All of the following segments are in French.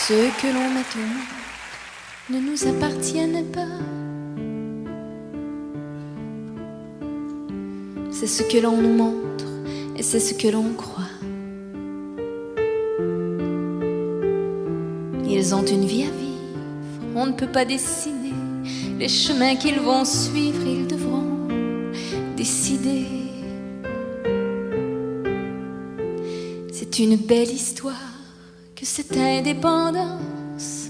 Ceux que l'on met au monde ne nous appartiennent pas. C'est ce que l'on nous montre et c'est ce que l'on croit. Ils ont une vie à vivre, on ne peut pas dessiner les chemins qu'ils vont suivre, ils devront décider. C'est une belle histoire que cette indépendance.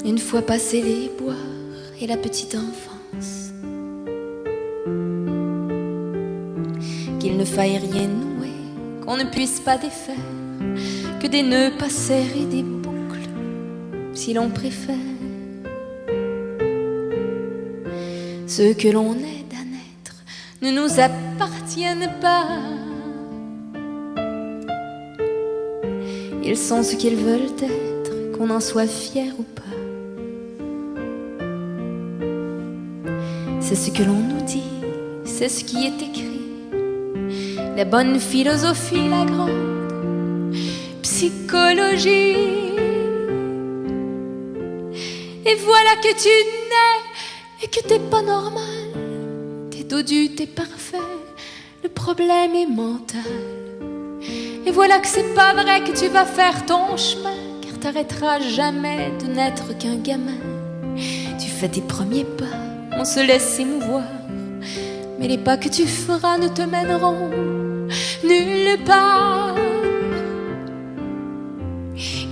Une fois passé les bois et la petite enfance, qu'il ne faille rien nouer, qu'on ne puisse pas défaire, que des nœuds pas serrés, des boucles, si l'on préfère. Ceux que l'on aide à naître ne nous appartiennent pas. Ils sont ce qu'ils veulent être, qu'on en soit fier ou pas. C'est ce que l'on nous dit, c'est ce qui est écrit. La bonne philosophie, la grande psychologie. Et voilà que tu nais et que t'es pas normal. T'es dodu, t'es parfait, le problème est mental. Et voilà que c'est pas vrai que tu vas faire ton chemin, car t'arrêteras jamais de n'être qu'un gamin. Tu fais tes premiers pas, on se laisse émouvoir, mais les pas que tu feras ne te mèneront nulle part.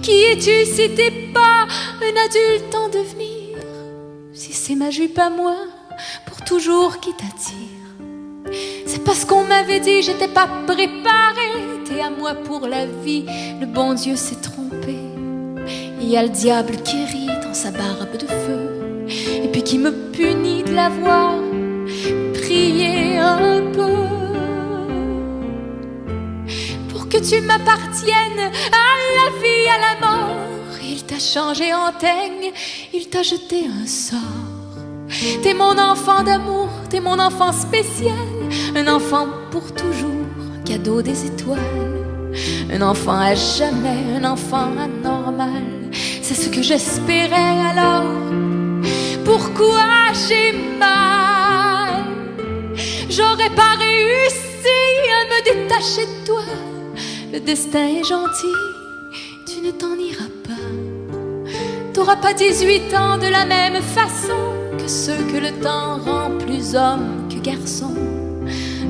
Qui es-tu si t'es pas un adulte en devenir? Si c'est ma jupe à moi, pour toujours qui t'attire, c'est parce qu'on m'avait dit j'étais pas préparée. T'es à moi pour la vie, le bon Dieu s'est trompé. Il y a le diable qui rit dans sa barbe de feu, et puis qui me punit de l'avoir prié un peu. Pour que tu m'appartiennes à la vie, à la mort, il t'a changé en teigne, il t'a jeté un sort. T'es mon enfant d'amour, t'es mon enfant spécial, un enfant pour toujours, un cadeau des étoiles. Un enfant à jamais, un enfant anormal, c'est ce que j'espérais alors. Pourquoi j'ai mal? J'aurais pas réussi à me détacher de toi. Le destin est gentil, tu ne t'en iras pas. T'auras pas 18 ans de la même façon que ceux que le temps rend plus homme que garçon.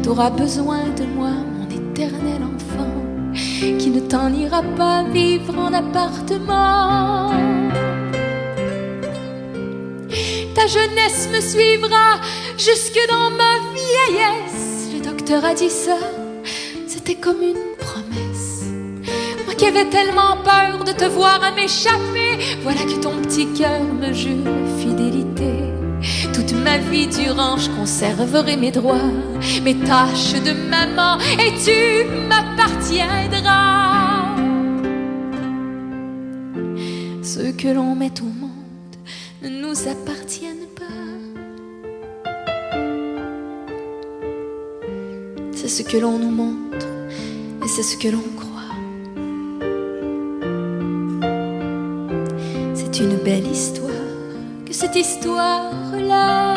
T'auras besoin de moi, mon éternel enfant, qui ne t'en ira pas vivre en appartement. Ta jeunesse me suivra jusque dans ma vieillesse. Le docteur a dit ça, c'était comme une promesse. Moi qui avais tellement peur de te voir à m'échapper, voilà que ton petit cœur me jure fidélité. Toute ma vie durant, je conserverai mes droits, mes tâches de maman, et tu m'appartiendras. Ceux que l'on met au monde ne nous appartiennent pas. C'est ce que l'on nous montre et c'est ce que l'on croit. C'est une belle histoire que cette histoire-là.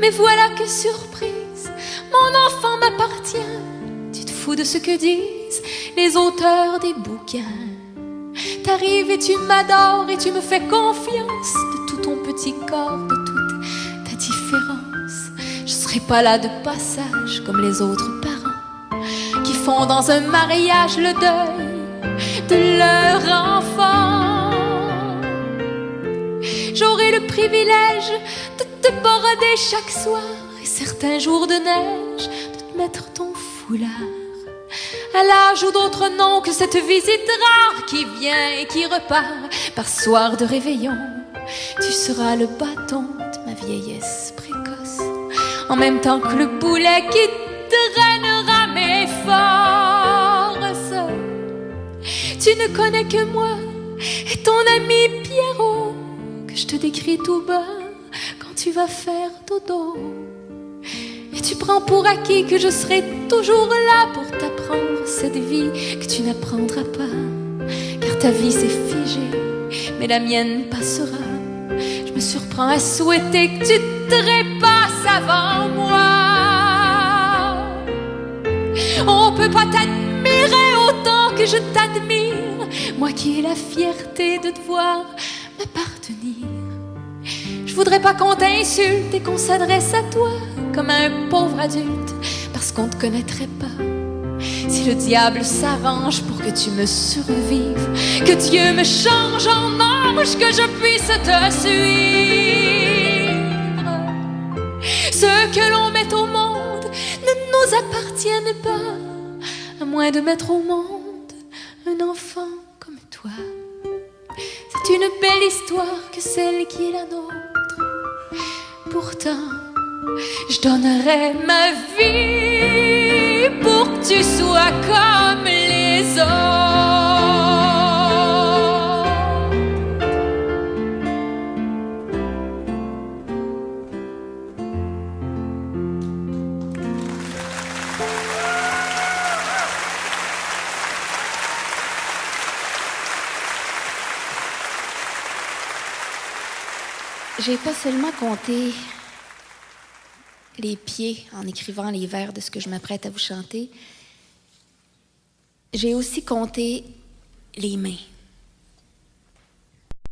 Mais voilà que surprise, mon enfant m'appartient. Tu te fous de ce que disent les auteurs des bouquins. T'arrives et tu m'adores et tu me fais confiance. De tout ton petit corps, de toute ta différence, je serai pas là de passage comme les autres parents qui font dans un mariage le deuil de leur enfant. J'aurai le privilège de te border chaque soir et certains jours de neige de te mettre ton foulard. À l'âge où d'autres n'ont que cette visite rare qui vient et qui repart par soir de réveillon, tu seras le bâton de ma vieillesse précoce, en même temps que le boulet qui drainera mes forces. Tu ne connais que moi et ton ami Pierrot, que je te décris tout bas quand tu vas faire dodo. Et tu prends pour acquis que je serai toujours là pour t'apprendre cette vie que tu n'apprendras pas. Car ta vie s'est figée, mais la mienne passera. Je me surprends à souhaiter que tu te trépasses avant moi. On peut pas t'admirer autant que je t'admire, moi qui ai la fierté de te voir m'appartenir. Je voudrais pas qu'on t'insulte et qu'on s'adresse à toi comme à un pauvre adulte, parce qu'on te connaîtrait pas. Si le diable s'arrange pour que tu me survives, que Dieu me change en ange, que je puisse te suivre. Ce que l'on met au monde ne nous appartienne pas, à moins de mettre au monde un enfant comme toi. C'est une belle histoire que celle qui est la nôtre. Pourtant, je donnerais ma vie pour que tu sois comme les autres. J'ai pas seulement compté les pieds en écrivant les vers de ce que je m'apprête à vous chanter, j'ai aussi compté les mains.